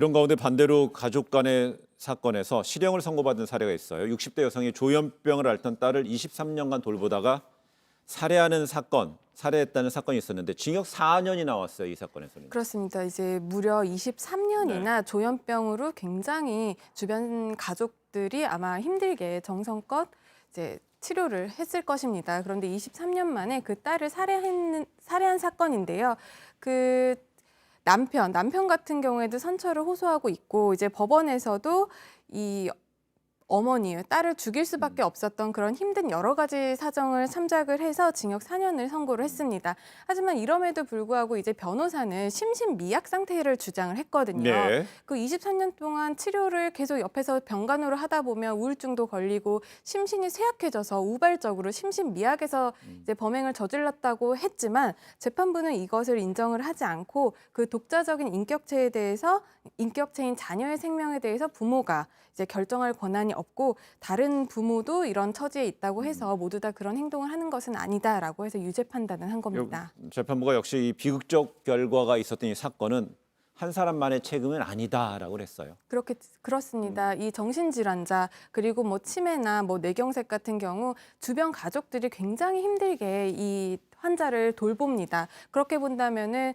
이런 가운데 반대로 가족 간의 사건에서 실형을 선고받은 사례가 있어요. 60대 여성이 조현병을 앓던 딸을 23년간 돌보다가 살해했다는 사건이 있었는데 징역 4년이 나왔어요. 이 사건에서는. 그렇습니다. 이제 무려 23년이나 네. 조현병으로 굉장히 주변 가족들이 아마 힘들게 정성껏 이제 치료를 했을 것입니다. 그런데 23년 만에 그 딸을 살해한 사건인데요. 그 남편 같은 경우에도 선처를 호소하고 있고 이제 법원에서도 이 어머니, 딸을 죽일 수밖에 없었던 그런 힘든 여러 가지 사정을 참작을 해서 징역 4년을 선고를 했습니다. 하지만 이럼에도 불구하고 이제 변호사는 심신미약 상태를 주장을 했거든요. 네. 그 23년 동안 치료를 계속 옆에서 병간호를 하다 보면 우울증도 걸리고 심신이 쇠약해져서 우발적으로 심신미약에서 이제 범행을 저질렀다고 했지만 재판부는 이것을 인정을 하지 않고 그 독자적인 인격체인 자녀의 생명에 대해서 부모가 이제 결정할 권한이 없고 다른 부모도 이런 처지에 있다고 해서 모두 다 그런 행동을 하는 것은 아니다라고 해서 유죄 판단을 한 겁니다. 재판부가 역시 이 비극적 결과가 있었던 이 사건은 한 사람만의 책임은 아니다라고 했어요. 그렇습니다. 이 정신질환자 그리고 뭐 치매나 뭐 뇌경색 같은 경우 주변 가족들이 굉장히 힘들게 이 환자를 돌봅니다. 그렇게 본다면은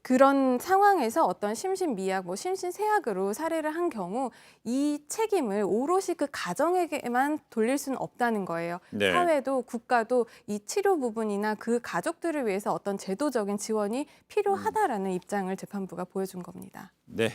그런 상황에서 어떤 심신미약, 뭐 심신쇠약으로 살해를 한 경우 이 책임을 오롯이 그 가정에게만 돌릴 수는 없다는 거예요. 네. 사회도 국가도 이 치료 부분이나 그 가족들을 위해서 어떤 제도적인 지원이 필요하다라는 입장을 재판부가 보여준 겁니다. 네,